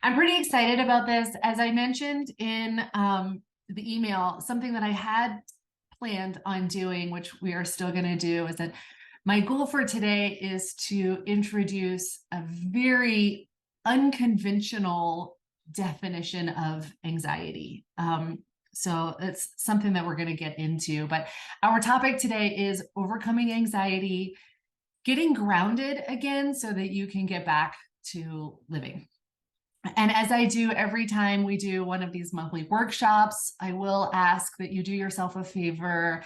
I'm pretty excited about this. As I mentioned in the email, something that I had planned on doing, which we are still going to do, is that my goal for today is to introduce a very unconventional definition of anxiety. So it's something that we're going to get into. But our topic today is overcoming anxiety, getting grounded again so that you can get back to living. And as I do every time we do one of these monthly workshops, I will ask that you do yourself a favor,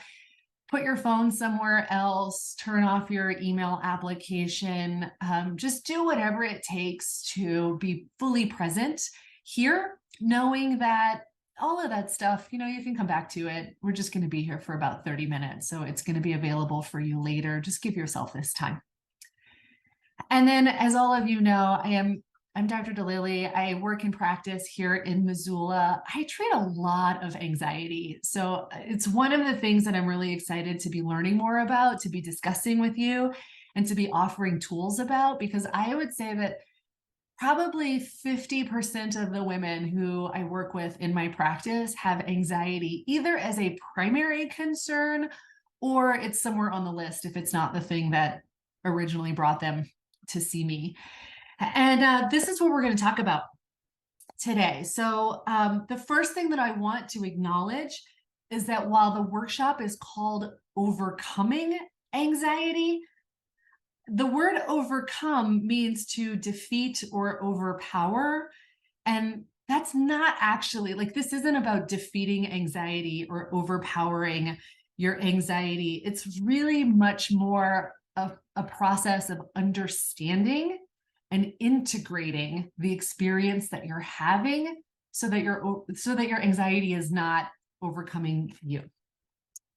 put your phone somewhere else, turn off your email application, just do whatever it takes to be fully present here, knowing that all of that stuff, you can come back to it. We're just going to be here for about 30 minutes, so it's going to be available for you later. Just give yourself this time. And then, as all of you know, I'm Dr. DeLilly. I work in practice here in Missoula. I treat a lot of anxiety. So it's one of the things that I'm really excited to be learning more about, to be discussing with you, and to be offering tools about, because I would say that probably 50% of the women who I work with in my practice have anxiety, either as a primary concern or it's somewhere on the list if it's not the thing that originally brought them to see me. And this is what we're going to talk about today. So the first thing that I want to acknowledge is that while the workshop is called Overcoming Anxiety, the word overcome means to defeat or overpower. And that's not actually, this isn't about defeating anxiety or overpowering your anxiety. It's really much more of a process of understanding and integrating the experience that you're having so that your anxiety is not overcoming you.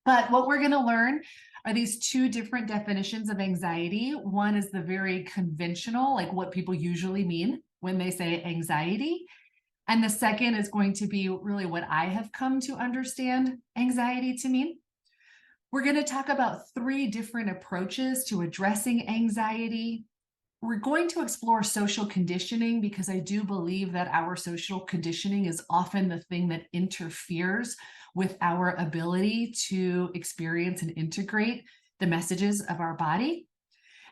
But what we're going to learn are these two different definitions of anxiety. One is the very conventional, like what people usually mean when they say anxiety. And the second is going to be really what I have come to understand anxiety to mean. We're going to talk about three different approaches to addressing anxiety. We're going to explore social conditioning because I do believe that our social conditioning is often the thing that interferes with our ability to experience and integrate the messages of our body.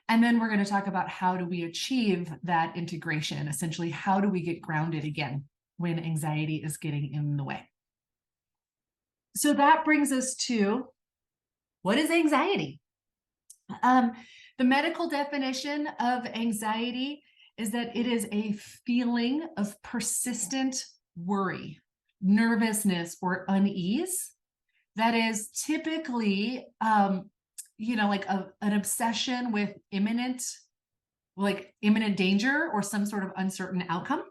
And then we're going to talk about how do we achieve that integration? Essentially, how do we get grounded again when anxiety is getting in the way? So that brings us to, what is anxiety? The medical definition of anxiety is that it is a feeling of persistent worry, nervousness, or unease that is typically, like an obsession with imminent danger or some sort of uncertain outcome,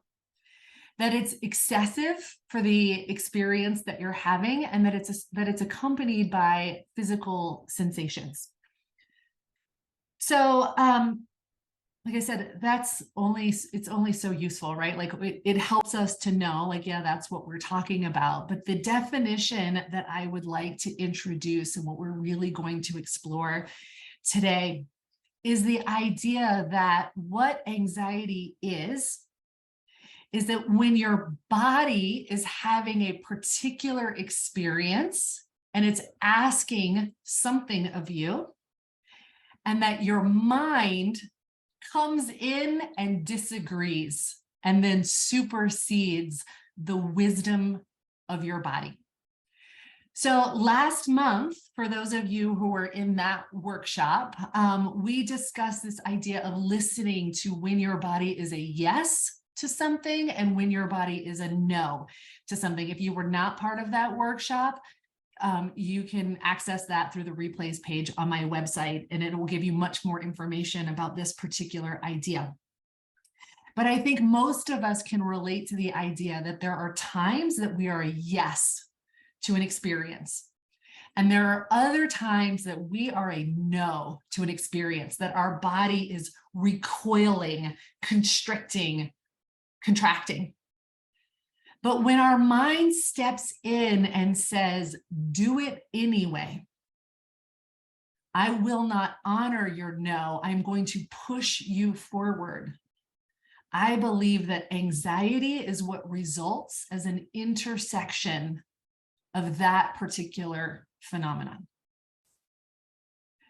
that it's excessive for the experience that you're having, and that it's accompanied by physical sensations. So, like I said, it's only so useful, right? Like it helps us to know, yeah, that's what we're talking about. But the definition that I would like to introduce and what we're really going to explore today is the idea that what anxiety is that when your body is having a particular experience and it's asking something of you, and that your mind comes in and disagrees and then supersedes the wisdom of your body. So last month, for those of you who were in that workshop, we discussed this idea of listening to when your body is a yes to something and when your body is a no to something. If you were not part of that workshop, you can access that through the replays page on my website, and it will give you much more information about this particular idea. But I think most of us can relate to the idea that there are times that we are a yes to an experience. And there are other times that we are a no to an experience, that our body is recoiling, constricting, contracting. But when our mind steps in and says, do it anyway, I will not honor your no. I'm going to push you forward. I believe that anxiety is what results as an intersection of that particular phenomenon.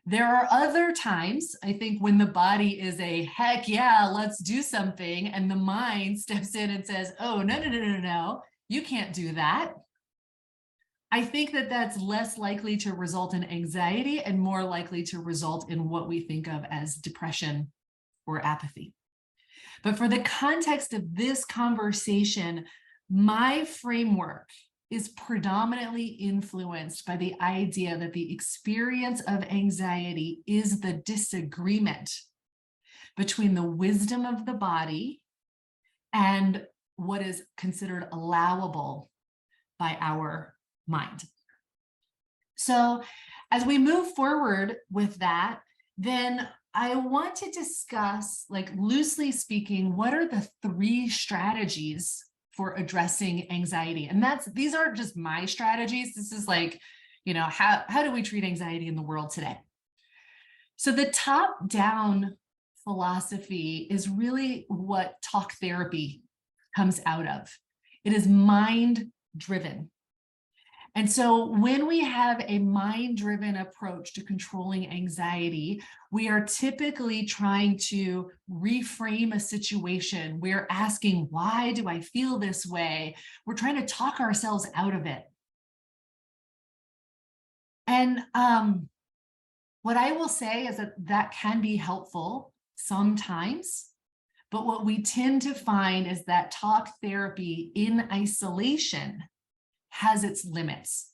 There are other times, I think, when the body is a heck yeah, let's do something, and the mind steps in and says, oh, no, you can't do that. I think that that's less likely to result in anxiety and more likely to result in what we think of as depression or apathy. But for the context of this conversation, my framework is predominantly influenced by the idea that the experience of anxiety is the disagreement between the wisdom of the body and what is considered allowable by our mind. So as we move forward with that, then I want to discuss, like, loosely speaking, what are the 3 strategies for addressing anxiety? And these aren't just my strategies. This is like, how do we treat anxiety in the world today? So the top-down philosophy is really what talk therapy comes out of. It is mind-driven. And so when we have a mind-driven approach to controlling anxiety, we are typically trying to reframe a situation. We're asking, why do I feel this way? We're trying to talk ourselves out of it. And what I will say is that can be helpful sometimes, but what we tend to find is that talk therapy in isolation has its limits.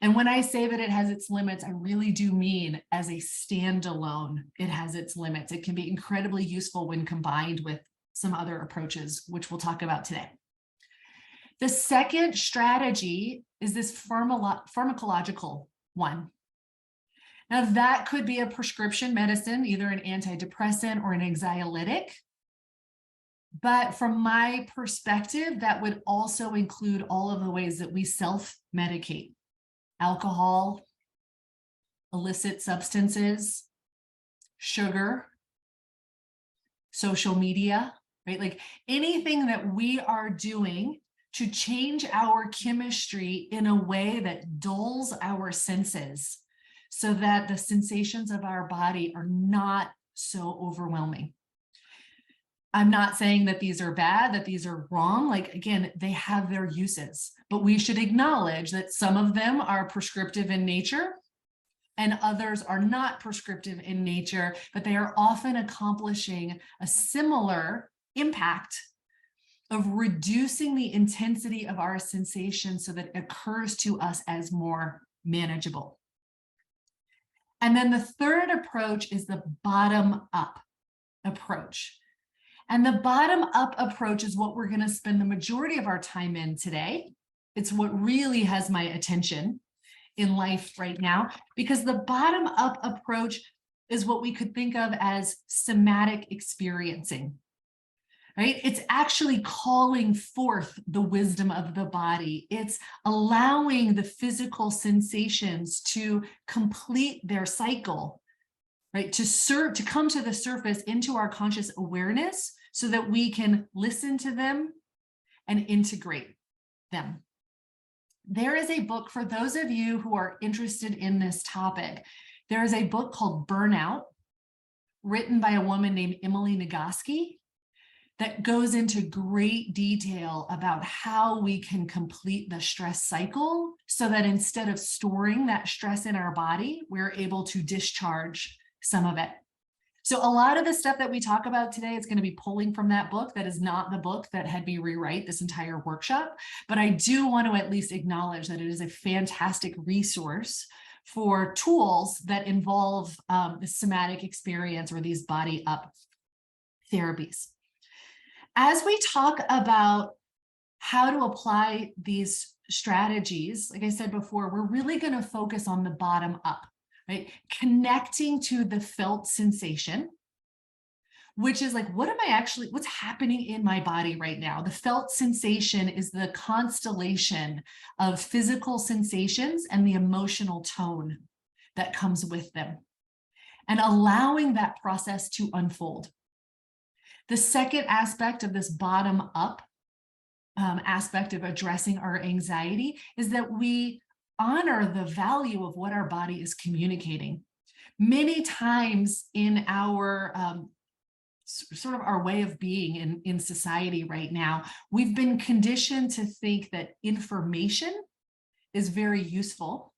And when I say that it has its limits, I really do mean as a standalone, it has its limits. It can be incredibly useful when combined with some other approaches, which we'll talk about today. The second strategy is this pharmacological one. Now, that could be a prescription medicine, either an antidepressant or an anxiolytic. But from my perspective, that would also include all of the ways that we self-medicate: alcohol, illicit substances, sugar, social media, right? Like anything that we are doing to change our chemistry in a way that dulls our senses so that the sensations of our body are not so overwhelming. I'm not saying that these are bad, that these are wrong. Like, again, they have their uses, but we should acknowledge that some of them are prescriptive in nature and others are not prescriptive in nature, but they are often accomplishing a similar impact of reducing the intensity of our sensation so that it occurs to us as more manageable. And then the third approach is the bottom-up approach. And the bottom-up approach is what we're going to spend the majority of our time in today. It's what really has my attention in life right now, because the bottom-up approach is what we could think of as somatic experiencing, right? It's actually calling forth the wisdom of the body. It's allowing the physical sensations to complete their cycle, right? To come to the surface into our conscious awareness so that we can listen to them and integrate them. There is a book for those of you who are interested in this topic. There is a book called Burnout, written by a woman named Emily Nagoski, that goes into great detail about how we can complete the stress cycle so that instead of storing that stress in our body, we're able to discharge some of it. So a lot of the stuff that we talk about today is going to be pulling from that book. That is not the book that had me rewrite this entire workshop, but I do want to at least acknowledge that it is a fantastic resource for tools that involve the somatic experience or these body up therapies. As we talk about how to apply these strategies, like I said before, we're really going to focus on the bottom up. Right? Connecting to the felt sensation, which is like, what's happening in my body right now? The felt sensation is the constellation of physical sensations and the emotional tone that comes with them, and allowing that process to unfold. The second aspect of this bottom up aspect of addressing our anxiety is that we honor the value of what our body is communicating. Many times in our sort of our way of being in society right now, we've been conditioned to think that information is very useful,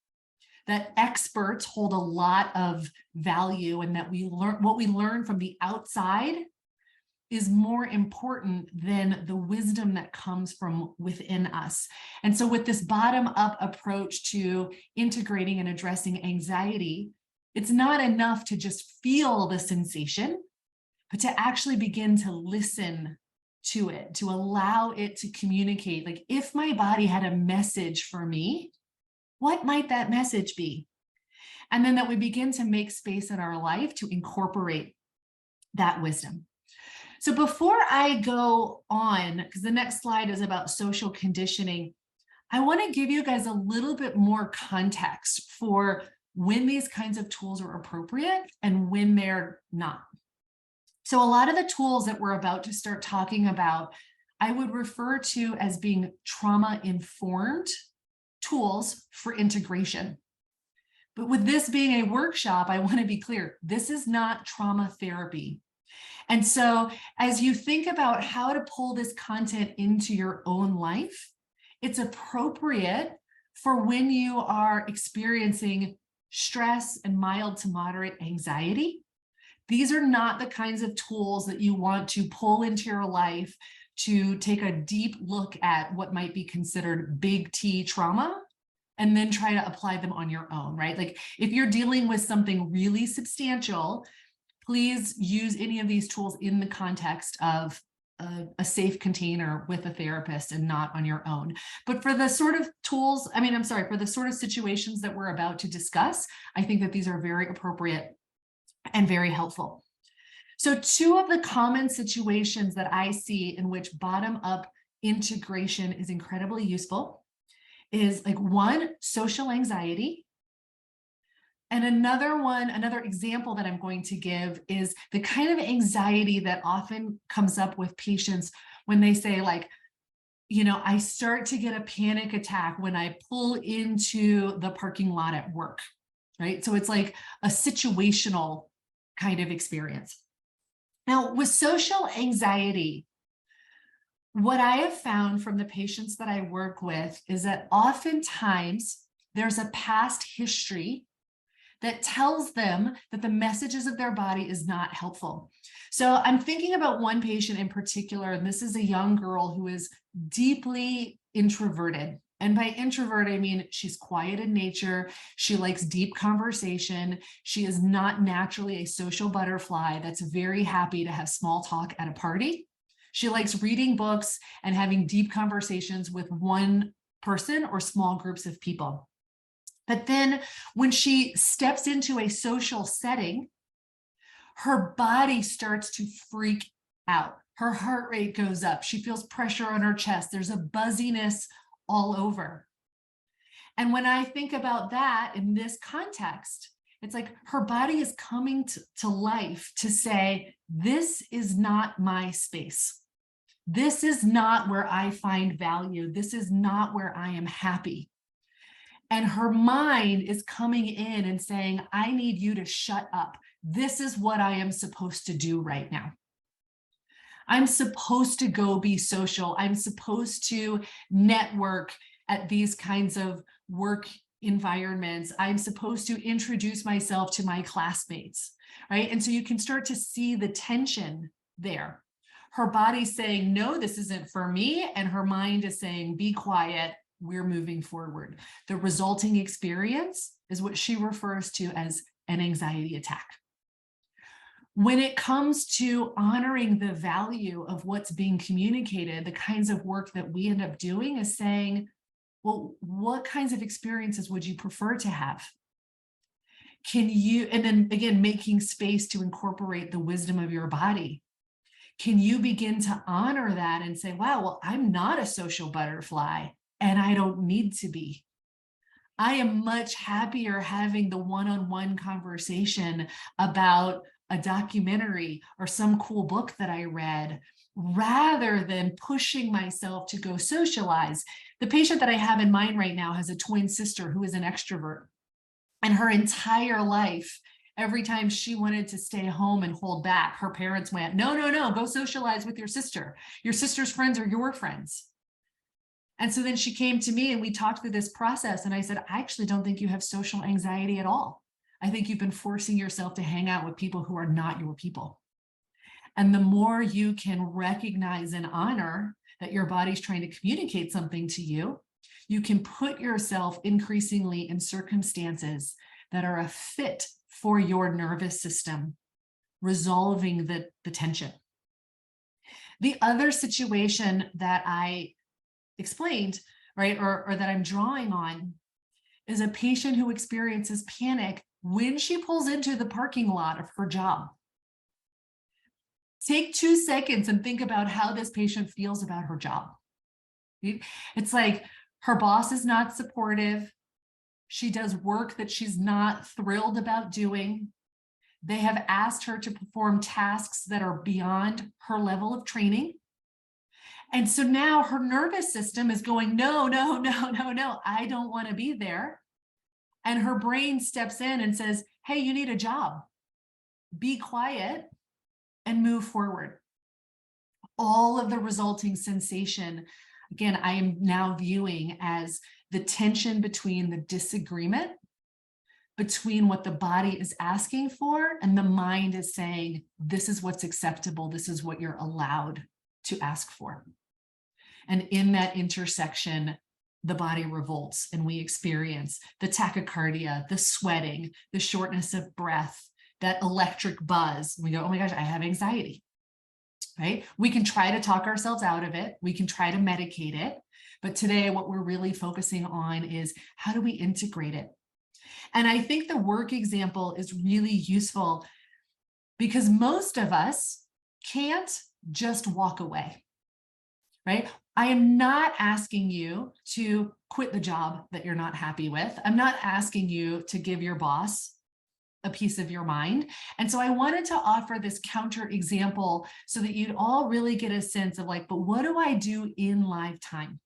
that experts hold a lot of value, and that what we learn from the outside is more important than the wisdom that comes from within us. And so with this bottom-up approach to integrating and addressing anxiety, it's not enough to just feel the sensation, but to actually begin to listen to it, to allow it to communicate. Like, if my body had a message for me, what might that message be? And then that we begin to make space in our life to incorporate that wisdom. So before I go on, because the next slide is about social conditioning, I want to give you guys a little bit more context for when these kinds of tools are appropriate and when they're not. So a lot of the tools that we're about to start talking about, I would refer to as being trauma-informed tools for integration. But with this being a workshop, I want to be clear, this is not trauma therapy. And so as you think about how to pull this content into your own life, it's appropriate for when you are experiencing stress and mild to moderate anxiety. These are not the kinds of tools that you want to pull into your life to take a deep look at what might be considered big T trauma and then try to apply them on your own, right? Like, if you're dealing with something really substantial, please use any of these tools in the context of a safe container with a therapist and not on your own. But for the sort of tools, for the sort of situations that we're about to discuss, I think that these are very appropriate and very helpful. So two of the common situations that I see in which bottom-up integration is incredibly useful is, like, one, social anxiety. And another example that I'm going to give is the kind of anxiety that often comes up with patients when they say, like, I start to get a panic attack when I pull into the parking lot at work, right? So it's like a situational kind of experience. Now, with social anxiety, what I have found from the patients that I work with is that oftentimes there's a past history that tells them that the messages of their body is not helpful. So I'm thinking about one patient in particular, and this is a young girl who is deeply introverted. And by introvert, I mean she's quiet in nature. She likes deep conversation. She is not naturally a social butterfly that's very happy to have small talk at a party. She likes reading books and having deep conversations with one person or small groups of people. But then when she steps into a social setting, her body starts to freak out. Her heart rate goes up. She feels pressure on her chest. There's a buzziness all over. And when I think about that in this context, it's like her body is coming to life to say, this is not my space. This is not where I find value. This is not where I am happy. And her mind is coming in and saying, I need you to shut up. This is what I am supposed to do right now. I'm supposed to go be social. I'm supposed to network at these kinds of work environments. I'm supposed to introduce myself to my classmates, right? And so you can start to see the tension there. Her body's saying, no, this isn't for me. And her mind is saying, be quiet. We're moving forward. The resulting experience is what she refers to as an anxiety attack. When it comes to honoring the value of what's being communicated, the kinds of work that we end up doing is saying, well, what kinds of experiences would you prefer to have? Can you, and then again, making space to incorporate the wisdom of your body. Can you begin to honor that and say, wow, well, I'm not a social butterfly. And I don't need to be. I am much happier having the one-on-one conversation about a documentary or some cool book that I read, rather than pushing myself to go socialize. The patient that I have in mind right now has a twin sister who is an extrovert. And her entire life, every time she wanted to stay home and hold back, her parents went, no, no, no, go socialize with your sister. Your sister's friends are your friends. And so then she came to me and we talked through this process. And I said, I actually don't think you have social anxiety at all. I think you've been forcing yourself to hang out with people who are not your people. And the more you can recognize and honor that your body's trying to communicate something to you, you can put yourself increasingly in circumstances that are a fit for your nervous system, resolving the tension. The other situation that I explained, right, or that I'm drawing on, is a patient who experiences panic when she pulls into the parking lot of her job. Take 2 seconds and think about how this patient feels about her job. It's like her boss is not supportive. She does work that she's not thrilled about doing. They have asked her to perform tasks that are beyond her level of training. And so now her nervous system is going, no, no, no, no, no, I don't want to be there. And her brain steps in and says, hey, you need a job. Be quiet and move forward. All of the resulting sensation, again, I am now viewing as the tension between the disagreement between what the body is asking for and the mind is saying, this is what's acceptable, this is what you're allowed to ask for. And in that intersection, the body revolts and we experience the tachycardia, the sweating, the shortness of breath, that electric buzz. We go, oh my gosh, I have anxiety, right? We can try to talk ourselves out of it. We can try to medicate it. But today, what we're really focusing on is how do we integrate it? And I think the work example is really useful because most of us can't just walk away, right? I am not asking you to quit the job that you're not happy with. I'm not asking you to give your boss a piece of your mind. And so I wanted to offer this counter example so that you'd all really get a sense of like, but what do I do in live time?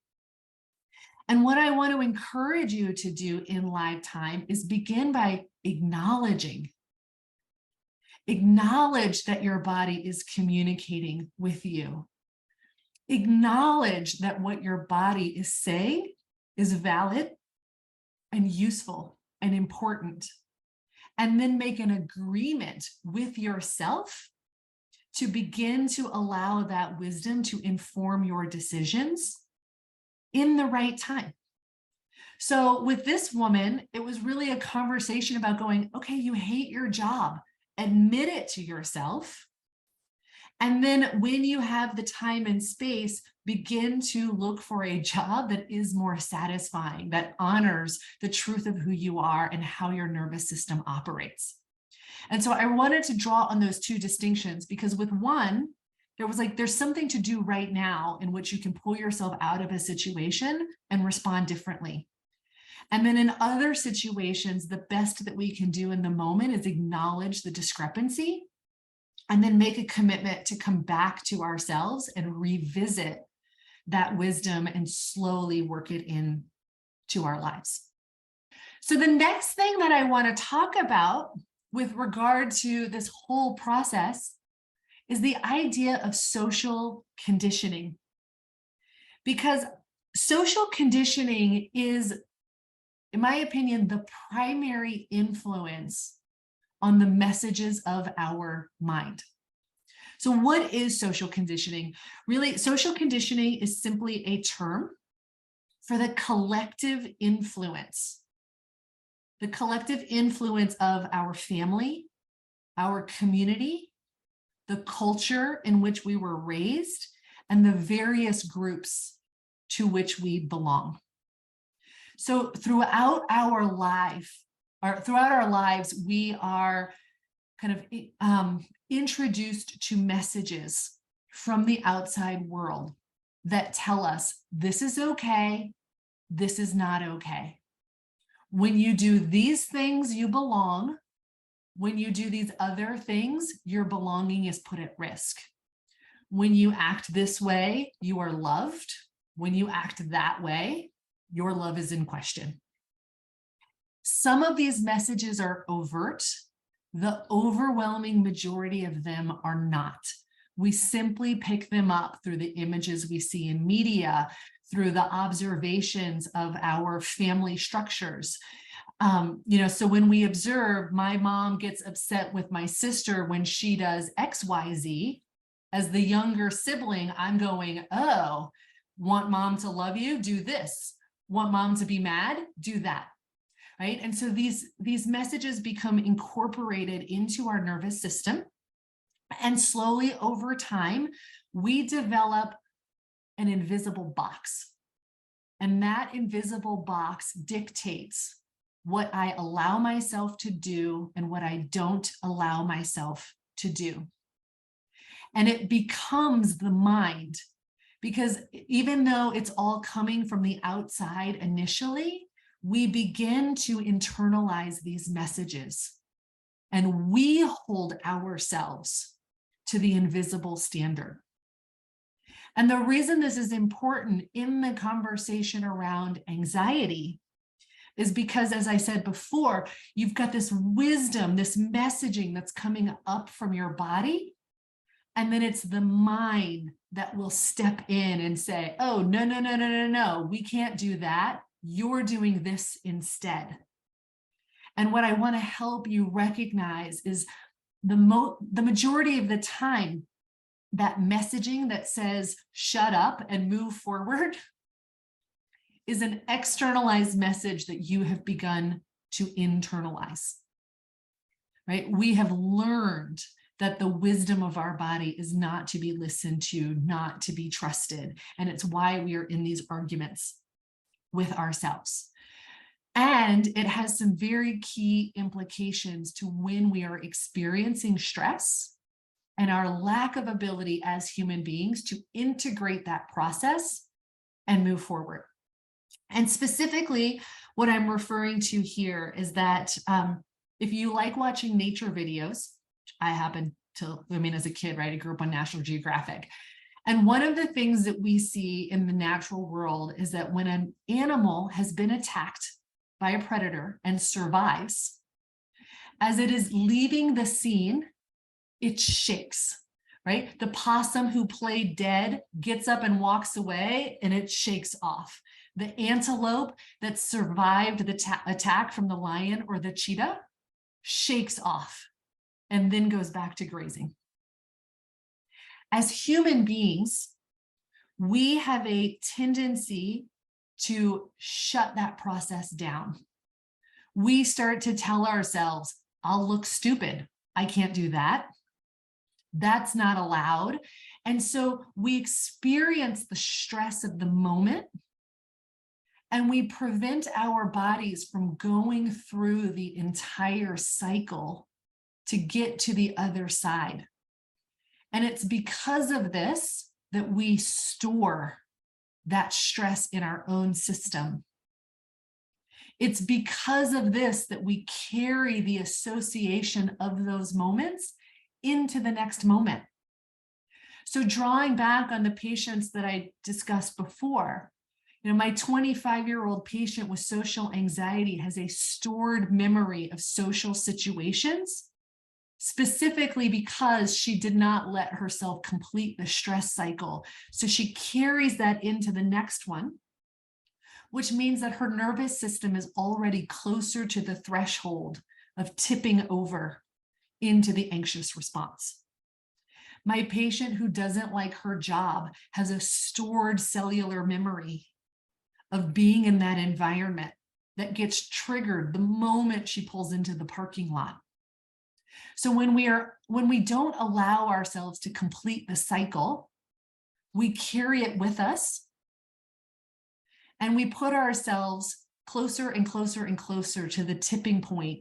And what I want to encourage you to do in live time is begin by acknowledging. Acknowledge that your body is communicating with you. Acknowledge that what your body is saying is valid and useful and important. And then make an agreement with yourself to begin to allow that wisdom to inform your decisions in the right time. So with this woman, it was really a conversation about going, okay, you hate your job, admit it to yourself. And then when you have the time and space, begin to look for a job that is more satisfying, that honors the truth of who you are and how your nervous system operates. And so I wanted to draw on those two distinctions because with one, there was like, there's something to do right now in which you can pull yourself out of a situation and respond differently. And then in other situations, the best that we can do in the moment is acknowledge the discrepancy and then make a commitment to come back to ourselves and revisit that wisdom and slowly work it in to our lives. So the next thing that I want to talk about with regard to this whole process is the idea of social conditioning. Because social conditioning is, in my opinion, the primary influence on the messages of our mind. So what is social conditioning? Really, social conditioning is simply a term for the collective influence of our family, our community, the culture in which we were raised, and the various groups to which we belong. So throughout our lives, we are kind of introduced to messages from the outside world that tell us this is okay, this is not okay. When you do these things, you belong. When you do these other things, your belonging is put at risk. When you act this way, you are loved. When you act that way, your love is in question. Some of these messages are overt. The overwhelming majority of them are not. We simply pick them up through the images we see in media, through the observations of our family structures. So when we observe my mom gets upset with my sister when she does XYZ, as the younger sibling, I'm going, oh, want mom to love you? Do this. Want mom to be mad? Do that. Right? And so these messages become incorporated into our nervous system. And slowly over time, we develop an invisible box. And that invisible box dictates what I allow myself to do and what I don't allow myself to do. And it becomes the mind, because even though it's all coming from the outside initially, we begin to internalize these messages, and we hold ourselves to the invisible standard. And the reason this is important in the conversation around anxiety is because, as I said before, you've got this wisdom, this messaging that's coming up from your body, and then it's the mind that will step in and say, oh, no, we can't do that. You're doing this instead. And what I want to help you recognize is the majority of the time, that messaging that says, shut up and move forward, is an externalized message that you have begun to internalize, right? We have learned that the wisdom of our body is not to be listened to, not to be trusted. And it's why we are in these arguments with ourselves. And it has some very key implications to when we are experiencing stress and our lack of ability as human beings to integrate that process and move forward. And specifically, what I'm referring to here is that if you like watching nature videos, I happen to, as a kid, right, I grew up on National Geographic. And one of the things that we see in the natural world is that when an animal has been attacked by a predator and survives, as it is leaving the scene, it shakes, right? The possum who played dead gets up and walks away, and it shakes off. The antelope that survived the attack from the lion or the cheetah shakes off and then goes back to grazing. As human beings, we have a tendency to shut that process down. We start to tell ourselves, I'll look stupid. I can't do that. That's not allowed. And so we experience the stress of the moment, and we prevent our bodies from going through the entire cycle to get to the other side. And it's because of this that we store that stress in our own system. It's because of this that we carry the association of those moments into the next moment. So drawing back on the patients that I discussed before, my 25-year-old patient with social anxiety has a stored memory of social situations, specifically because she did not let herself complete the stress cycle. So she carries that into the next one, which means that her nervous system is already closer to the threshold of tipping over into the anxious response. My patient who doesn't like her job has a stored cellular memory of being in that environment that gets triggered the moment she pulls into the parking lot. So when we don't allow ourselves to complete the cycle, we carry it with us, and we put ourselves closer and closer and closer to the tipping point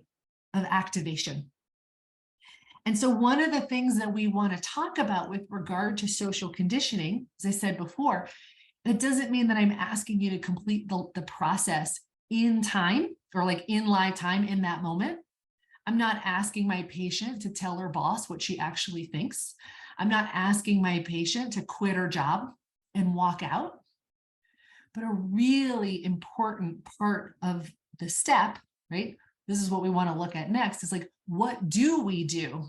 of activation. And so one of the things that we want to talk about with regard to social conditioning, as I said before, that doesn't mean that I'm asking you to complete the process in time or like in live time in that moment. I'm not asking my patient to tell her boss what she actually thinks. I'm not asking my patient to quit her job and walk out. But a really important part of the step, right? This is what we want to look at next, is like, what do we do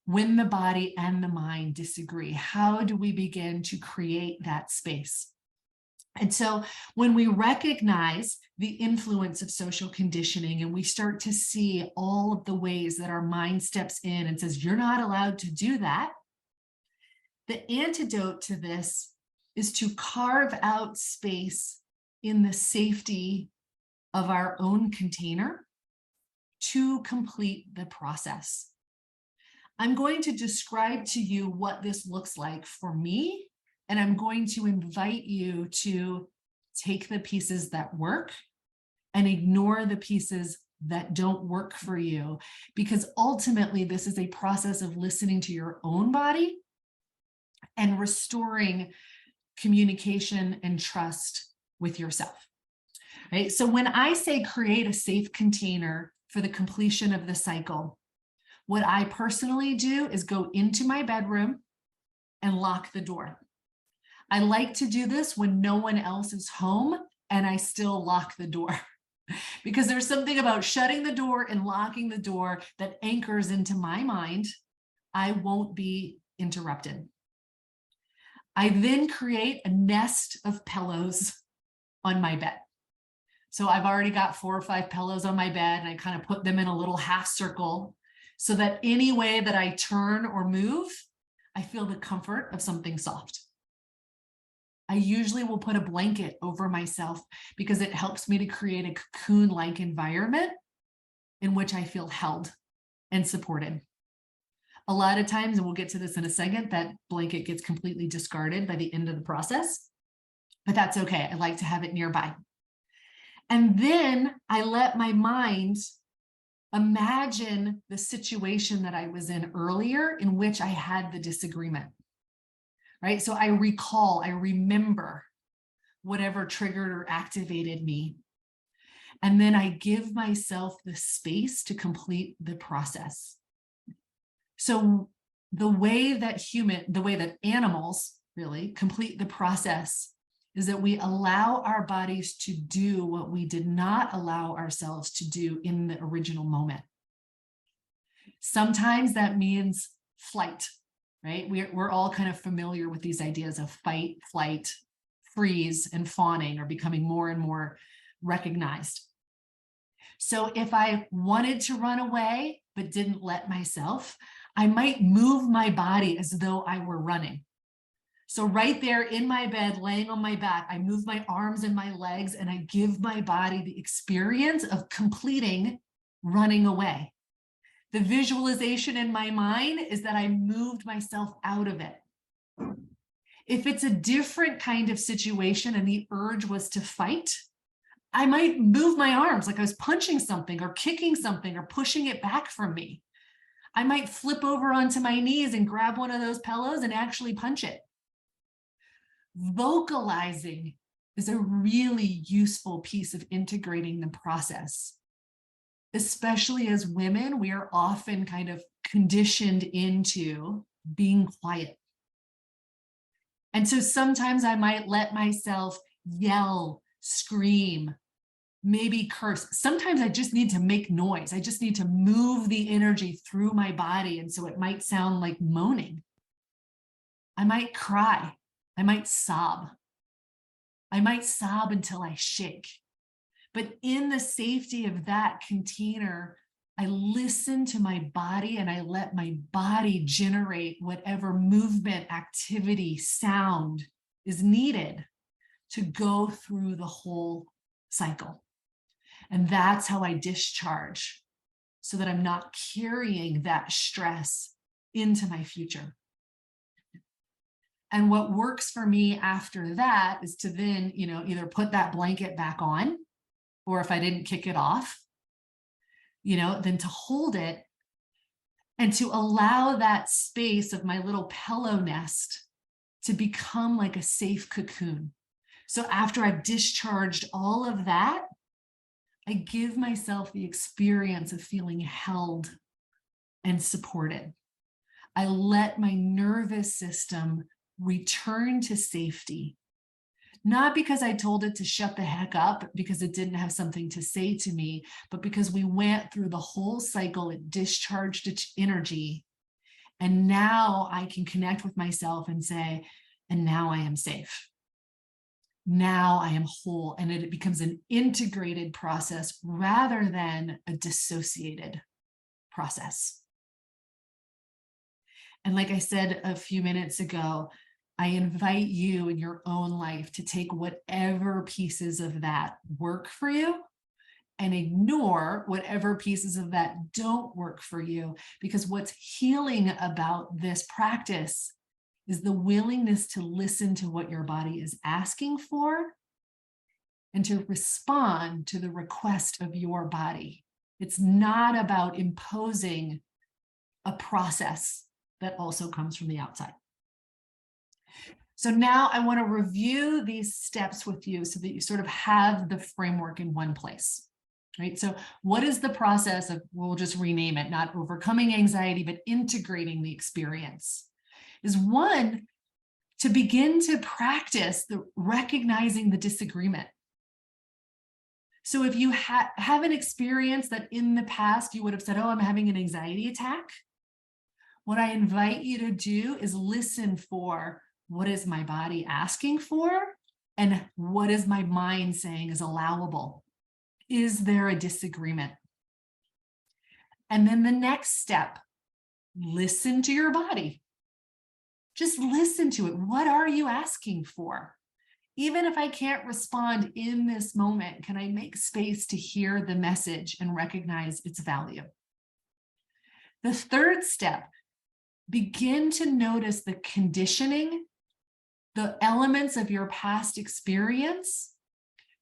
when the body and the mind disagree? How do we begin to create that space? And so when we recognize the influence of social conditioning and we start to see all of the ways that our mind steps in and says, you're not allowed to do that, the antidote to this is to carve out space in the safety of our own container to complete the process. I'm going to describe to you what this looks like for me, and I'm going to invite you to take the pieces that work and ignore the pieces that don't work for you, because ultimately this is a process of listening to your own body and restoring communication and trust with yourself, right? So when I say create a safe container for the completion of the cycle, what I personally do is go into my bedroom and lock the door. I like to do this when no one else is home and I still lock the door because there's something about shutting the door and locking the door that anchors into my mind. I won't be interrupted. I then create a nest of pillows on my bed. So I've already got 4 or 5 pillows on my bed, and I kind of put them in a little half circle so that any way that I turn or move, I feel the comfort of something soft. I usually will put a blanket over myself because it helps me to create a cocoon-like environment in which I feel held and supported. A lot of times, and we'll get to this in a second, that blanket gets completely discarded by the end of the process, but that's okay. I like to have it nearby. And then I let my mind imagine the situation that I was in earlier in which I had the disagreement, right? So I recall, I remember whatever triggered or activated me. And then I give myself the space to complete the process. So the way that animals really complete the process is that we allow our bodies to do what we did not allow ourselves to do in the original moment. Sometimes that means flight, right? We're all kind of familiar with these ideas of fight, flight, freeze, and fawning are becoming more and more recognized. So if I wanted to run away but didn't let myself, I might move my body as though I were running. So right there in my bed, laying on my back, I move my arms and my legs and I give my body the experience of completing running away. The visualization in my mind is that I moved myself out of it. If it's a different kind of situation and the urge was to fight, I might move my arms like I was punching something or kicking something or pushing it back from me. I might flip over onto my knees and grab one of those pillows and actually punch it. Vocalizing is a really useful piece of integrating the process. Especially as women, we are often kind of conditioned into being quiet. And so sometimes I might let myself yell, scream, maybe curse. Sometimes I just need to make noise. I just need to move the energy through my body. And so it might sound like moaning. I might cry. I might sob. I might sob until I shake. But in the safety of that container, I listen to my body and I let my body generate whatever movement, activity, sound is needed to go through the whole cycle. And that's how I discharge so that I'm not carrying that stress into my future. And what works for me after that is to then, either put that blanket back on, or if I didn't kick it off, then to hold it and to allow that space of my little pillow nest to become like a safe cocoon. So after I've discharged all of that, I give myself the experience of feeling held and supported. I let my nervous system return to safety, not because I told it to shut the heck up because it didn't have something to say to me, but because we went through the whole cycle, it discharged its energy. And now I can connect with myself and say, and now I am safe. Now I am whole, and it becomes an integrated process rather than a dissociated process. And like I said a few minutes ago, I invite you in your own life to take whatever pieces of that work for you and ignore whatever pieces of that don't work for you. Because what's healing about this practice is the willingness to listen to what your body is asking for and to respond to the request of your body. It's not about imposing a process that also comes from the outside. So now I want to review these steps with you so that you sort of have the framework in one place, right? So what is the process of, we'll just rename it, not overcoming anxiety, but integrating the experience? Is one, to begin to practice the recognizing the disagreement. So if you have an experience that in the past you would have said, oh, I'm having an anxiety attack, what I invite you to do is listen for, what is my body asking for? And what is my mind saying is allowable? Is there a disagreement? And then the next step, listen to your body. Just listen to it. What are you asking for? Even if I can't respond in this moment, can I make space to hear the message and recognize its value? The third step, begin to notice the conditioning, the elements of your past experience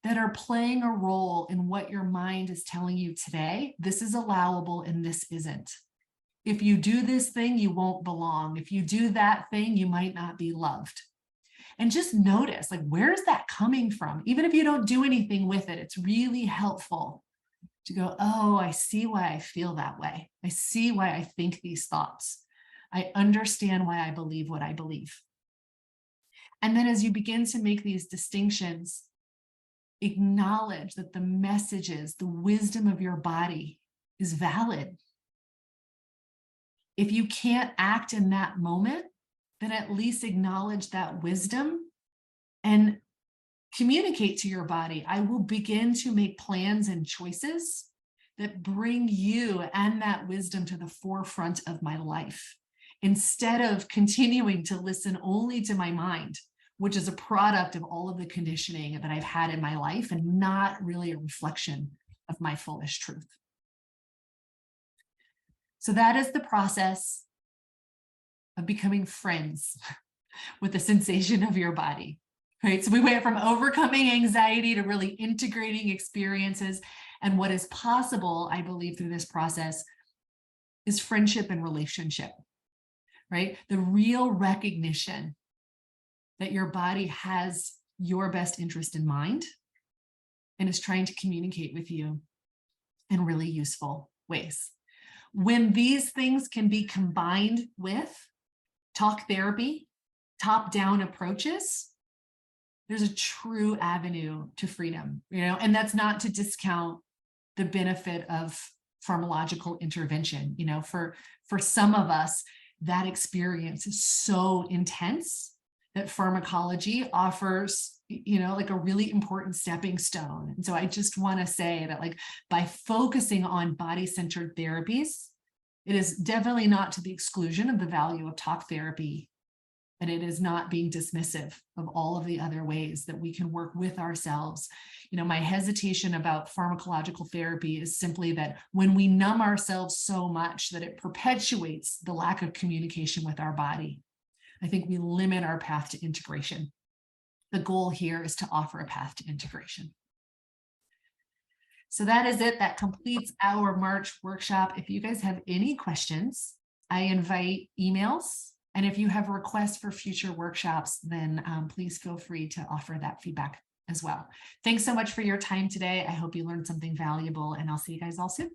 that are playing a role in what your mind is telling you today. This is allowable and this isn't. If you do this thing, you won't belong. If you do that thing, you might not be loved. And just notice, like, where's that coming from? Even if you don't do anything with it, it's really helpful to go, oh, I see why I feel that way. I see why I think these thoughts. I understand why I believe what I believe. And then as you begin to make these distinctions, acknowledge that the messages, the wisdom of your body is valid. If you can't act in that moment, then at least acknowledge that wisdom and communicate to your body, I will begin to make plans and choices that bring you and that wisdom to the forefront of my life, instead of continuing to listen only to my mind, which is a product of all of the conditioning that I've had in my life and not really a reflection of my fullest truth. So that is the process of becoming friends with the sensation of your body, right? So we went from overcoming anxiety to really integrating experiences. And what is possible, I believe, through this process is friendship and relationship, right? The real recognition that your body has your best interest in mind and is trying to communicate with you in really useful ways. When these things can be combined with talk therapy, top-down approaches, there's a true avenue to freedom, and that's not to discount the benefit of pharmacological intervention. For some of us, that experience is so intense that pharmacology offers, like a really important stepping stone. And so I just want to say that, like, by focusing on body-centered therapies, it is definitely not to the exclusion of the value of talk therapy. And it is not being dismissive of all of the other ways that we can work with ourselves. My hesitation about pharmacological therapy is simply that when we numb ourselves so much that it perpetuates the lack of communication with our body, I think we limit our path to integration. The goal here is to offer a path to integration. So that is it. That completes our March workshop. If you guys have any questions, I invite emails. And if you have requests for future workshops, then please feel free to offer that feedback. as well. Thanks so much for your time today. I hope you learned something valuable, and I'll see you guys all soon.